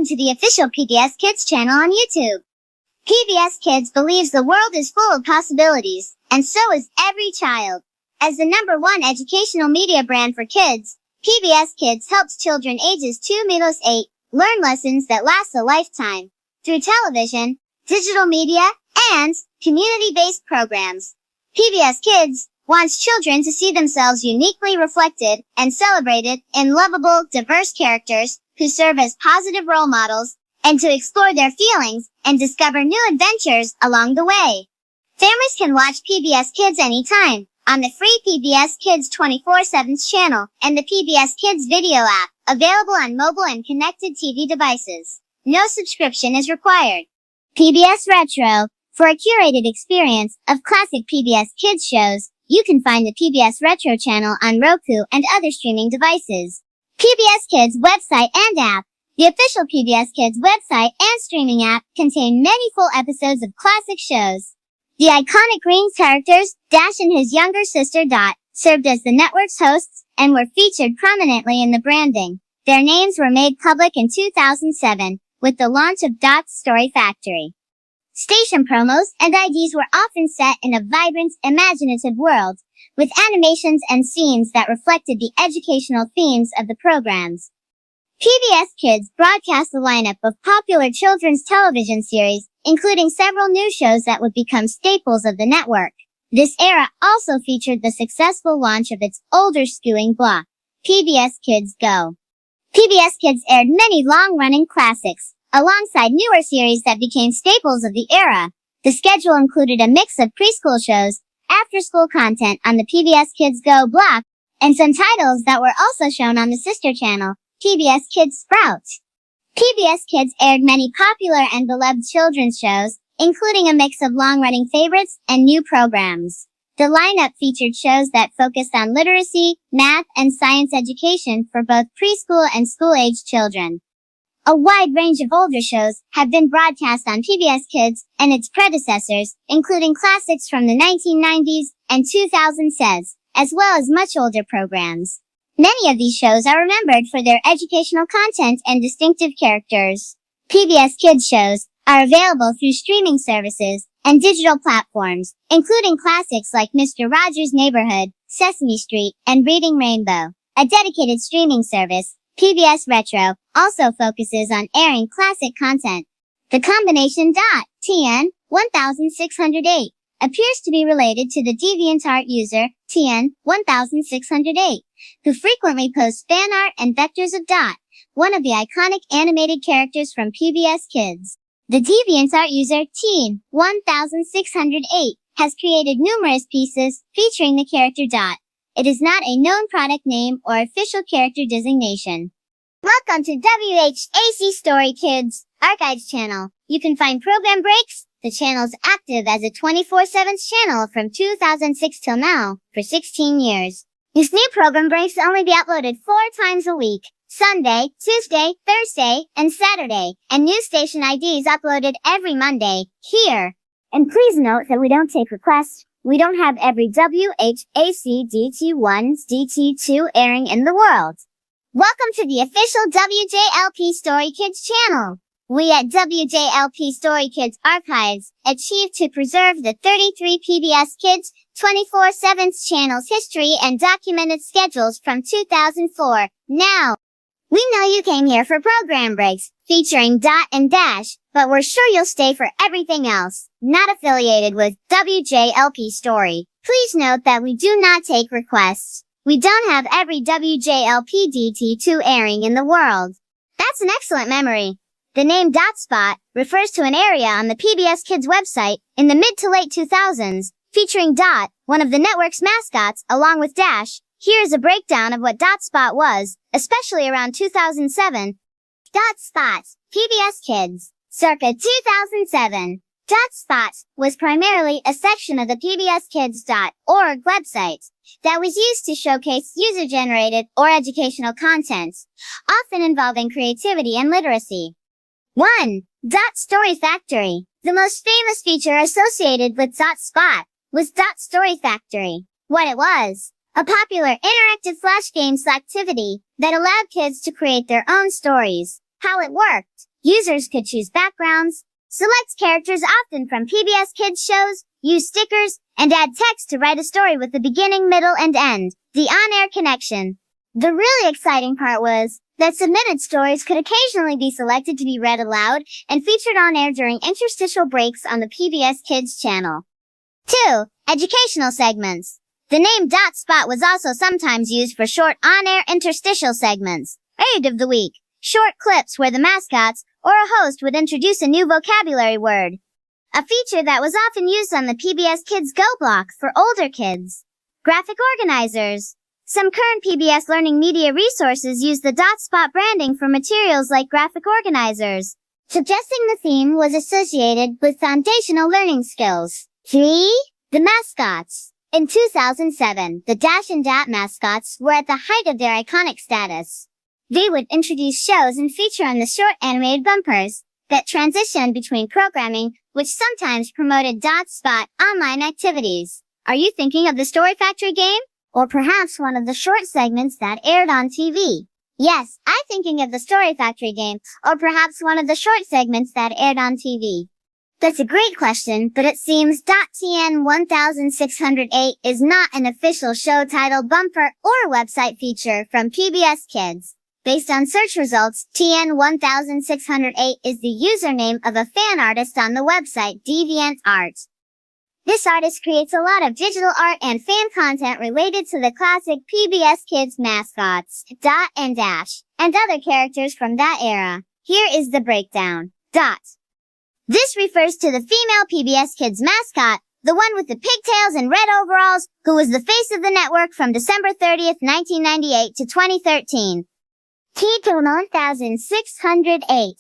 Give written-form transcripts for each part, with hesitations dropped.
Welcome to the official PBS Kids channel on YouTube. PBS Kids believes the world is full of possibilities, and so is every child. As the #1 educational media brand for kids, PBS Kids helps children ages 2–8 learn lessons that last a lifetime through television, digital media, and community-based programs. PBS Kids wants children to see themselves uniquely reflected and celebrated in lovable, diverse characters who serve as positive role models, and to explore their feelings and discover new adventures along the way. Families can watch PBS Kids anytime on the free PBS Kids 24/7 channel and the PBS Kids video app, available on mobile and connected TV devices. No subscription is required. PBS Retro. For a curated experience of classic PBS Kids shows, you can find the PBS Retro channel on Roku and other streaming devices. PBS Kids website and app. The official PBS Kids website and streaming app contain many full episodes of classic shows. The iconic green characters, Dash and his younger sister Dot, served as the network's hosts and were featured prominently in the branding. Their names were made public in 2007 with the launch of Dot's Story Factory. Station promos and IDs were often set in a vibrant, imaginative world, with animations and scenes that reflected the educational themes of the programs. PBS Kids broadcast a lineup of popular children's television series, including several new shows that would become staples of the network. This era also featured the successful launch of its older skewing block, PBS Kids Go. PBS Kids aired many long-running classics, alongside newer series that became staples of the era. The schedule included a mix of preschool shows, after-school content on the PBS Kids Go block, and some titles that were also shown on the sister channel, PBS Kids Sprout. PBS Kids aired many popular and beloved children's shows, including a mix of long-running favorites and new programs. The lineup featured shows that focused on literacy, math, and science education for both preschool and school-age children. A wide range of older shows have been broadcast on PBS Kids and its predecessors, including classics from the 1990s and 2000s, as well as much older programs. Many of these shows are remembered for their educational content and distinctive characters. PBS Kids shows are available through streaming services and digital platforms, including classics like Mr. Rogers' Neighborhood, Sesame Street, and Reading Rainbow. A dedicated streaming service, PBS Retro, also focuses on airing classic content. The combination .tn 1608 appears to be related to the DeviantArt user TN 1608, who frequently posts fan art and vectors of Dot, one of the iconic animated characters from PBS Kids. The DeviantArt user TN 1608 has created numerous pieces featuring the character Dot. It is not a known product name or official character designation. Welcome to WHAC Story Kids Archives channel. You can find program breaks. The channel's active as a 24/7 channel from 2006 till now, for 16 years. This new program breaks will only be uploaded 4 times a week: Sunday, Tuesday, Thursday, and Saturday, and new station IDs uploaded every Monday, here. And please note that we don't take requests. We don't have every WHAC DT1, DT2 airing in the world. Welcome to the official WJLP Story Kids channel. We at WJLP Story Kids Archives achieved to preserve the 33 PBS Kids 24/7 channel's history and documented schedules from 2004. Now, we know you came here for program breaks featuring Dot and Dash, but we're sure you'll stay for everything else not affiliated with WJLP Story. Please note that we do not take requests. We don't have every WJLP DT2 airing in the world. That's an excellent memory. The name Dot Spot refers to an area on the PBS Kids website in the mid to late 2000s, featuring Dot, one of the network's mascots, along with Dash. Here is a breakdown of what Dot Spot was, especially around 2007. Dot Spot, PBS Kids, circa 2007. Dot Spot was primarily a section of the PBSKids.org website that was used to showcase user-generated or educational content, often involving creativity and literacy. 1. Dot Story Factory. The most famous feature associated with Dot Spot was Dot Story Factory. What it was: a popular interactive flash games activity that allowed kids to create their own stories. How it worked: Users could choose backgrounds, select characters often from PBS Kids shows, use stickers, and add text to write a story with the beginning, middle, and end, the on-air connection. The really exciting part was that submitted stories could occasionally be selected to be read aloud and featured on air during interstitial breaks on the PBS Kids channel. 2. Educational segments. The name Dot Spot was also sometimes used for short on-air interstitial segments. Aid of the Week. Short clips where the mascots or a host would introduce a new vocabulary word. A feature that was often used on the PBS Kids Go block for older kids. Graphic organizers. Some current PBS Learning Media resources use the Dot Spot branding for materials like graphic organizers, suggesting the theme was associated with foundational learning skills. 3. The mascots. In 2007, the Dash and Dot mascots were at the height of their iconic status. They would introduce shows and feature on the short animated bumpers that transitioned between programming, which sometimes promoted Dot Spot online activities. Are you thinking of the Story Factory game? Or perhaps one of the short segments that aired on TV? Yes, I'm thinking of the Story Factory game, or perhaps one of the short segments that aired on TV. That's a great question, but it seems .tn 1608 is not an official show title, bumper, or website feature from PBS Kids. Based on search results, TN 1608 is the username of a fan artist on the website DeviantArt. This artist creates a lot of digital art and fan content related to the classic PBS Kids mascots, Dot and Dash, and other characters from that era. Here is the breakdown. Dot. This refers to the female PBS Kids mascot, the one with the pigtails and red overalls, who was the face of the network from December 30th, 1998 to 2013. TN 1608.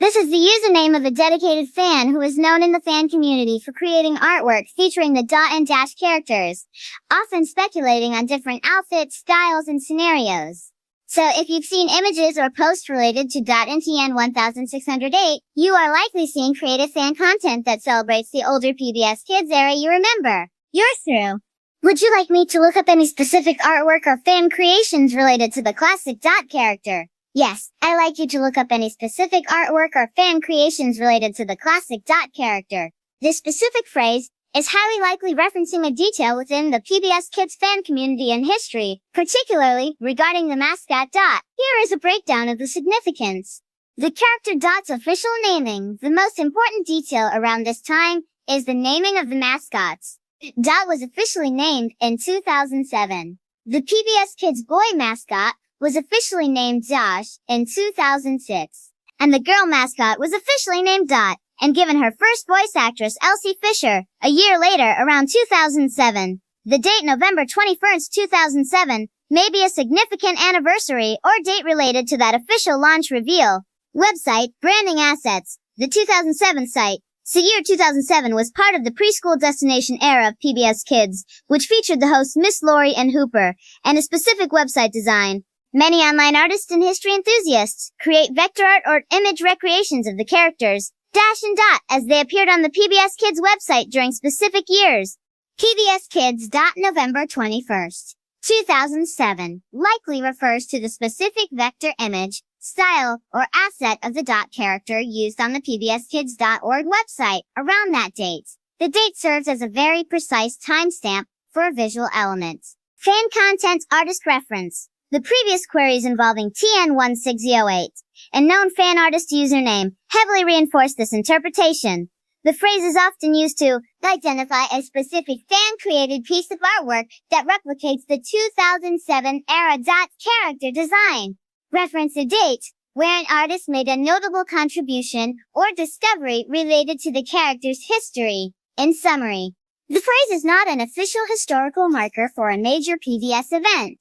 This is the username of a dedicated fan who is known in the fan community for creating artwork featuring the Dot and Dash characters, often speculating on different outfits, styles, and scenarios. So if you've seen images or posts related to Dot and TN 1608, you are likely seeing creative fan content that celebrates the older PBS Kids era you remember. You're through. Would you like me to look up any specific artwork or fan creations related to the classic Dot character? Yes, I'd like you to look up any specific artwork or fan creations related to the classic Dot character. This specific phrase is highly likely referencing a detail within the PBS Kids fan community and history, particularly regarding the mascot Dot. Here is a breakdown of the significance. The character Dot's official naming. The most important detail around this time is the naming of the mascots. Dot was officially named in 2007. The PBS Kids boy mascot was officially named Josh in 2006. And the girl mascot was officially named Dot and given her first voice actress Elsie Fisher a year later, around 2007. The date November 21st, 2007 may be a significant anniversary or date related to that official launch reveal. Website, branding assets. The 2007 site. So year 2007 was part of the preschool destination era of PBS Kids, which featured the hosts Miss Laurie and Hooper, and a specific website design. Many online artists and history enthusiasts create vector art or image recreations of the characters, Dash and Dot, as they appeared on the PBS Kids website during specific years. PBS Kids. November 21st, 2007 likely refers to the specific vector image, style, or asset of the Dot character used on the pbskids.org website around that date. The date serves as a very precise timestamp for a visual element. Fan content artist reference. The previous queries involving TN 1608, a known fan artist username, heavily reinforce this interpretation. The phrase is often used to identify a specific fan-created piece of artwork that replicates the 2007 era Dot character design. Reference a date where an artist made a notable contribution or discovery related to the character's history. In summary, the phrase is not an official historical marker for a major PBS event,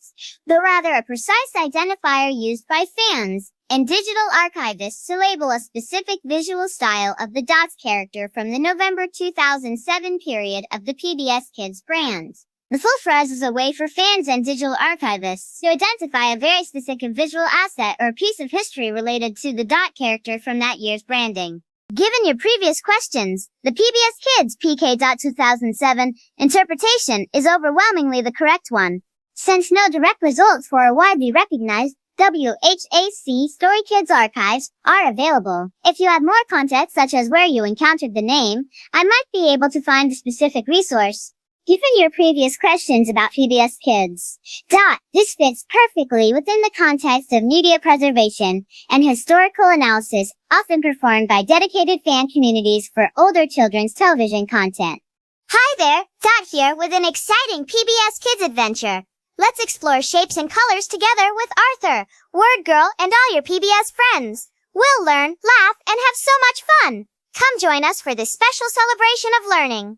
but rather a precise identifier used by fans and digital archivists to label a specific visual style of the Dots character from the November 2007 period of the PBS Kids brand. The full phrase is a way for fans and digital archivists to identify a very specific visual asset or piece of history related to the Dot character from that year's branding. Given your previous questions, the PBS Kids PK. 2007 interpretation is overwhelmingly the correct one. Since no direct results for a widely recognized WHAC Story Kids archives are available. If you have more context such as where you encountered the name, I might be able to find the specific resource. Given your previous questions about PBS Kids, this fits perfectly within the context of media preservation and historical analysis often performed by dedicated fan communities for older children's television content. Hi there, Dot here with an exciting PBS Kids adventure. Let's explore shapes and colors together with Arthur, Word Girl, and all your PBS friends. We'll learn, laugh, and have so much fun. Come join us for this special celebration of learning.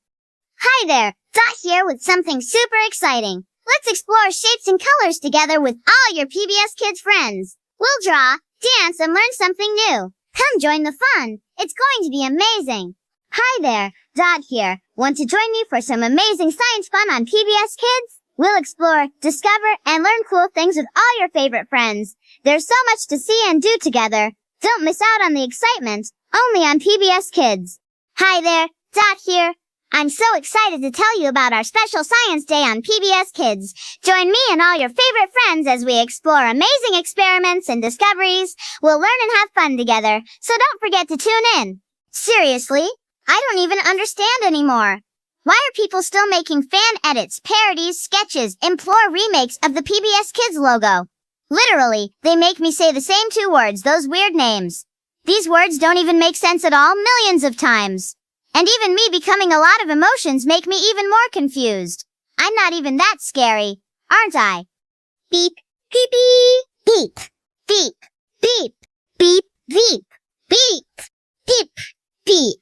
Hi there, Dot here with something super exciting. Let's explore shapes and colors together with all your PBS Kids friends. We'll draw, dance, and learn something new. Come join the fun. It's going to be amazing. Hi there, Dot here. Want to join me for some amazing science fun on PBS Kids? We'll explore, discover, and learn cool things with all your favorite friends. There's so much to see and do together. Don't miss out on the excitement, only on PBS Kids. Hi there, Dot here. I'm so excited to tell you about our special Science Day on PBS Kids. Join me and all your favorite friends as we explore amazing experiments and discoveries. We'll learn and have fun together, so don't forget to tune in. Seriously? I don't even understand anymore. Why are people still making fan edits, parodies, sketches, implore remakes of the PBS Kids logo? Literally, they make me say the same two words, those weird names. These words don't even make sense at all millions of times. And even me becoming a lot of emotions make me even more confused. I'm not even that scary, aren't I? Beep, beep, beep, beep, beep, beep, beep, beep, beep, beep.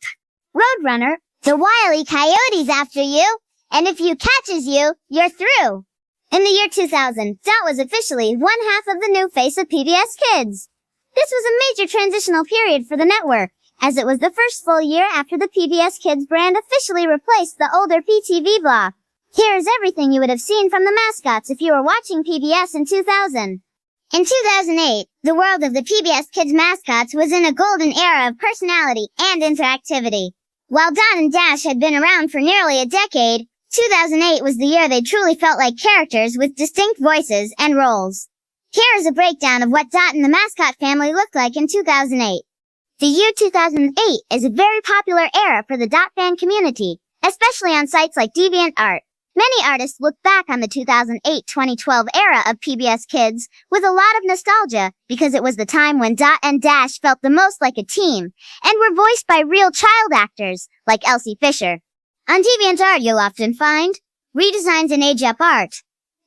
Roadrunner, the wily coyote's after you, and if you catches you, you're through. In the year 2000, Dot was officially one half of the new face of PBS Kids. This was a major transitional period for the network, as it was the first full year after the PBS Kids brand officially replaced the older PTV block. Here is everything you would have seen from the mascots if you were watching PBS in 2000. In 2008, the world of the PBS Kids mascots was in a golden era of personality and interactivity. While Dot and Dash had been around for nearly a decade, 2008 was the year they truly felt like characters with distinct voices and roles. Here is a breakdown of what Dot and the mascot family looked like in 2008. The year 2008 is a very popular era for the Dot fan community, especially on sites like DeviantArt. Many artists look back on the 2008-2012 era of PBS Kids with a lot of nostalgia because it was the time when Dot and Dash felt the most like a team and were voiced by real child actors like Elsie Fisher. On DeviantArt you'll often find redesigns and age-up art.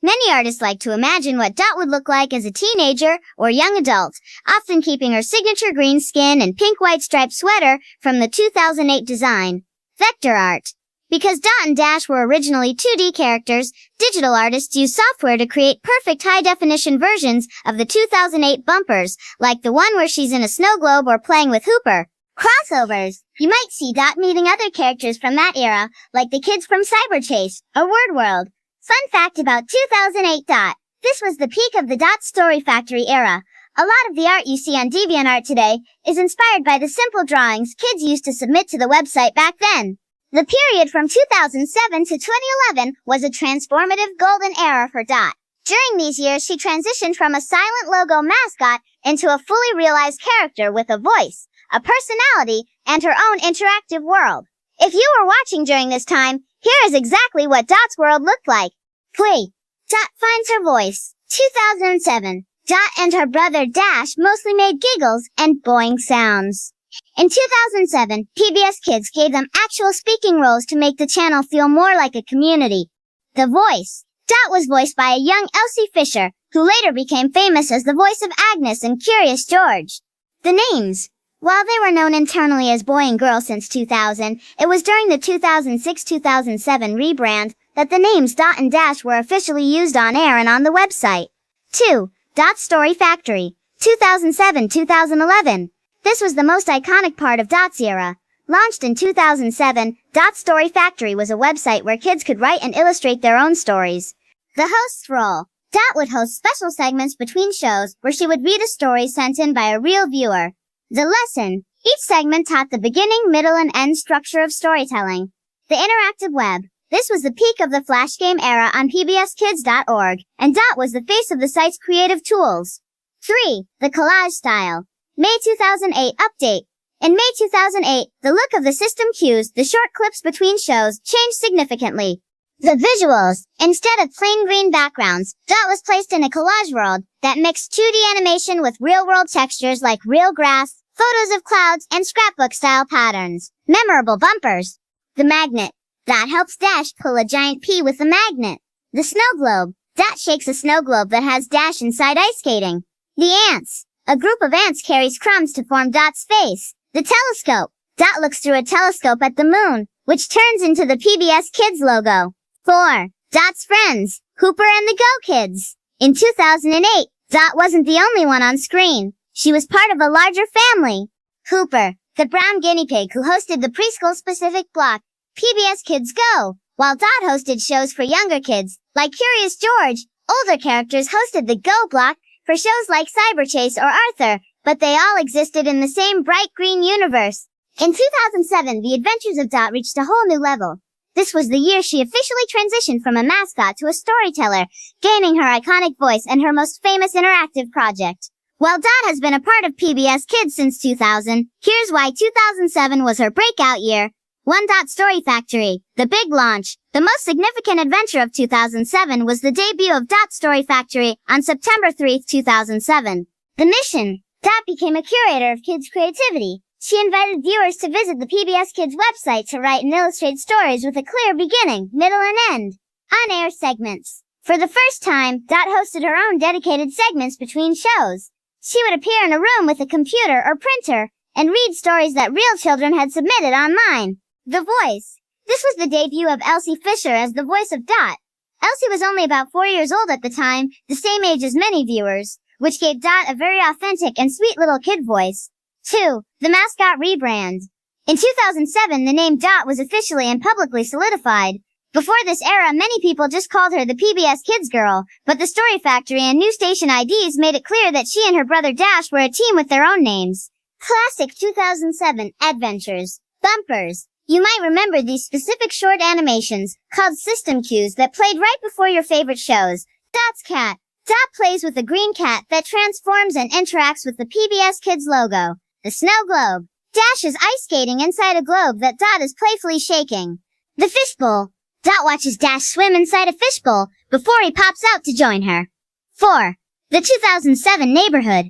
Many artists like to imagine what Dot would look like as a teenager or young adult, often keeping her signature green skin and pink-white striped sweater from the 2008 design. Vector art. Because Dot and Dash were originally 2D characters, digital artists used software to create perfect high-definition versions of the 2008 bumpers, like the one where she's in a snow globe or playing with Hooper. Crossovers. You might see Dot meeting other characters from that era, like the kids from Cyberchase or Word World. Fun fact about 2008 Dot. This was the peak of the Dot Story Factory era. A lot of the art you see on DeviantArt today is inspired by the simple drawings kids used to submit to the website back then. The period from 2007 to 2011 was a transformative golden era for Dot. During these years, she transitioned from a silent logo mascot into a fully realized character with a voice, a personality, and her own interactive world. If you were watching during this time, here is exactly what Dot's world looked like. Play. Dot finds her voice. 2007. Dot and her brother Dash mostly made giggles and boing sounds. In 2007, PBS Kids gave them actual speaking roles to make the channel feel more like a community. The voice. Dot was voiced by a young Elsie Fisher, who later became famous as the voice of Agnes in Curious George. The names. While they were known internally as Boy and Girl since 2000, it was during the 2006-2007 rebrand that the names Dot and Dash were officially used on air and on the website. 2. Dot Story Factory. 2007-2011. This was the most iconic part of Dot's era. Launched in 2007, Dot Story Factory was a website where kids could write and illustrate their own stories. The host's role. Dot would host special segments between shows where she would read a story sent in by a real viewer. The lesson. Each segment taught the beginning, middle, and end structure of storytelling. The interactive web. This was the peak of the Flash game era on PBSKids.org, and Dot was the face of the site's creative tools. 3. The collage style. May 2008 update. In May 2008, the look of the system cues, the short clips between shows, changed significantly. The visuals, instead of plain green backgrounds, Dot was placed in a collage world that mixed 2D animation with real-world textures like real grass, photos of clouds, and scrapbook-style patterns. Memorable bumpers. The magnet. Dot helps Dash pull a giant pea with a magnet. The snow globe. Dot shakes a snow globe that has Dash inside ice skating. The ants. A group of ants carries crumbs to form Dot's face. The telescope. Dot looks through a telescope at the moon, which turns into the PBS Kids logo. 4. Dot's friends. Hooper and the Go Kids. In 2008, Dot wasn't the only one on screen. She was part of a larger family. Hooper, the brown guinea pig who hosted the preschool-specific block, PBS Kids Go, while Dot hosted shows for younger kids, like Curious George. Older characters hosted the Go block for shows like Cyber Chase or Arthur, but they all existed in the same bright green universe. In 2007, the adventures of Dot reached a whole new level. This was the year she officially transitioned from a mascot to a storyteller, gaining her iconic voice and her most famous interactive project. While Dot has been a part of PBS Kids since 2000, here's why 2007 was her breakout year. 1. Dot Story Factory. The big launch. The most significant adventure of 2007 was the debut of Dot Story Factory on September 3, 2007. The mission. Dot became a curator of kids' creativity. She invited viewers to visit the PBS Kids website to write and illustrate stories with a clear beginning, middle, and end. On-air segments. For the first time, Dot hosted her own dedicated segments between shows. She would appear in a room with a computer or printer and read stories that real children had submitted online. The voice. This was the debut of Elsie Fisher as the voice of Dot. Elsie was only about 4 years old at the time, the same age as many viewers, which gave Dot a very authentic and sweet little kid voice. 2. The mascot rebrand. In 2007, the name Dot was officially and publicly solidified. Before this era, many people just called her the PBS Kids girl, but the Story Factory and new station IDs made it clear that she and her brother Dash were a team with their own names. Classic 2007 Adventures. Bumpers. You might remember these specific short animations, called system cues, that played right before your favorite shows. Dot's cat. Dot plays with a green cat that transforms and interacts with the PBS Kids logo. The snow globe. Dash is ice skating inside a globe that Dot is playfully shaking. The fishbowl. Dot watches Dash swim inside a fishbowl before he pops out to join her. 4. The 2007 neighborhood.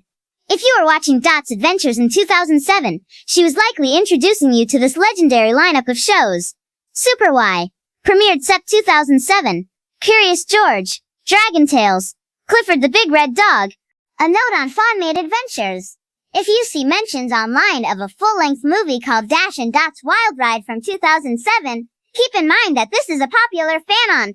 If you were watching Dot's adventures in 2007, she was likely introducing you to this legendary lineup of shows. Super Y. Premiered Sep 2007. Curious George. Dragon Tales. Clifford the Big Red Dog. A note on fan-made adventures. If you see mentions online of a full-length movie called Dash and Dot's Wild Ride from 2007, keep in mind that this is a popular fan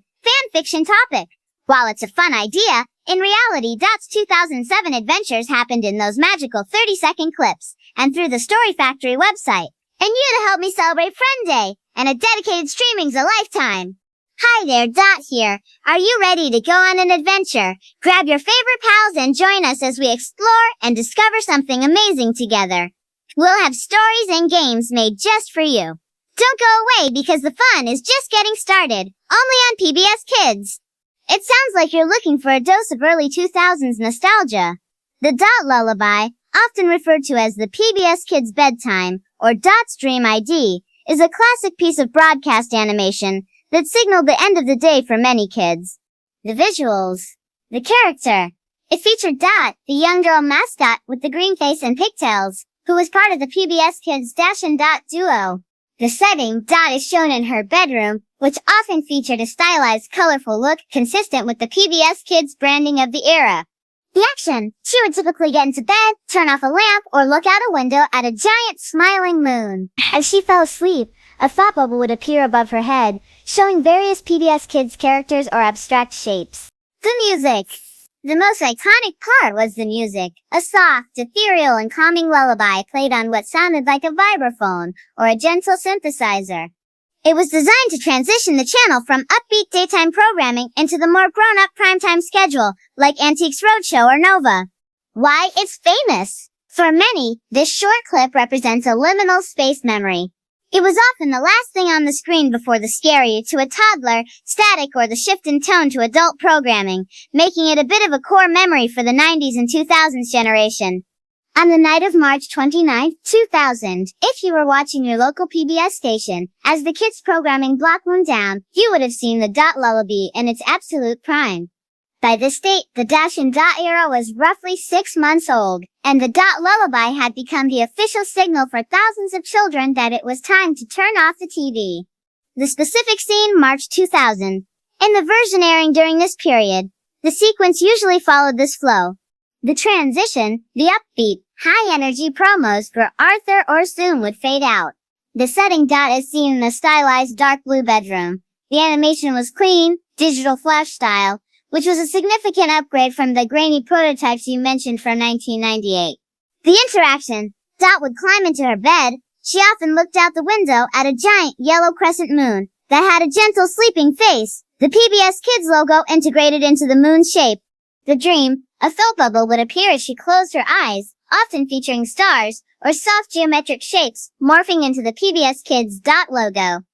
fiction topic. While it's a fun idea, in reality Dot's 2007 adventures happened in those magical 30-second clips, and through the Story Factory website. And you to help me celebrate Friend Day, and a dedicated streaming's a lifetime. Hi there, Dot here. Are you ready to go on an adventure? Grab your favorite pals and join us as we explore and discover something amazing together. We'll have stories and games made just for you. Don't go away because the fun is just getting started, only on PBS Kids. It sounds like you're looking for a dose of early 2000s nostalgia. The Dot Lullaby, often referred to as the PBS Kids Bedtime, or Dot's Dream ID, is a classic piece of broadcast animation that signaled the end of the day for many kids. The visuals. The character. It featured Dot, the young girl mascot with the green face and pigtails, who was part of the PBS Kids Dash and Dot duo. The setting, Dot, is shown in her bedroom, which often featured a stylized, colorful look consistent with the PBS Kids branding of the era. The action. She would typically get into bed, turn off a lamp, or look out a window at a giant smiling moon. As she fell asleep, a thought bubble would appear above her head, showing various PBS Kids characters or abstract shapes. The music. The most iconic part was the music, a soft, ethereal, and calming lullaby played on what sounded like a vibraphone, or a gentle synthesizer. It was designed to transition the channel from upbeat daytime programming into the more grown-up primetime schedule, like Antiques Roadshow or Nova. Why it's famous? For many, this short clip represents a liminal space memory. It was often the last thing on the screen before the scary to a toddler, static or the shift in tone to adult programming, making it a bit of a core memory for the 90s and 2000s generation. On the night of March 29, 2000, if you were watching your local PBS station, as the kids programming block wound down, you would have seen the Dot Lullaby in its absolute prime. By this date, the Dash and Dot era was roughly 6 months old, and the Dot Lullaby had become the official signal for thousands of children that it was time to turn off the TV. The specific scene, March 2000. In the version airing during this period, the sequence usually followed this flow. The transition, the upbeat, high-energy promos for Arthur or Zoom would fade out. The setting Dot is seen in a stylized dark blue bedroom. The animation was clean, digital flash style, which was a significant upgrade from the grainy prototypes you mentioned from 1998. The interaction, Dot would climb into her bed. She often looked out the window at a giant yellow crescent moon that had a gentle sleeping face, the PBS Kids logo integrated into the moon's shape. The dream, a thought bubble, would appear as she closed her eyes, often featuring stars or soft geometric shapes, morphing into the PBS Kids Dot logo.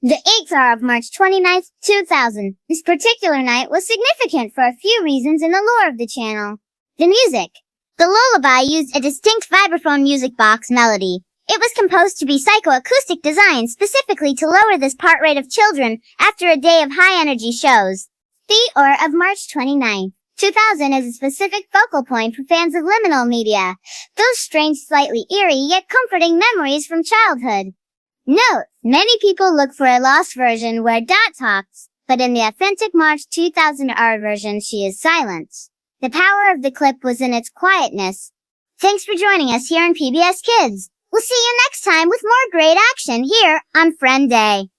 The 8th hour of March 29, 2000. This particular night was significant for a few reasons in the lore of the channel. The music. The lullaby used a distinct vibraphone music box melody. It was composed to be psychoacoustic design specifically to lower this part rate of children after a day of high-energy shows. The hour of March 29. 2000 is a specific focal point for fans of liminal media, those strange, slightly eerie yet comforting memories from childhood. Note, many people look for a lost version where Dot talks, but in the authentic March 2000 R version she is silent. The power of the clip was in its quietness. Thanks for joining us here on PBS Kids. We'll see you next time with more great action here on Friend Day.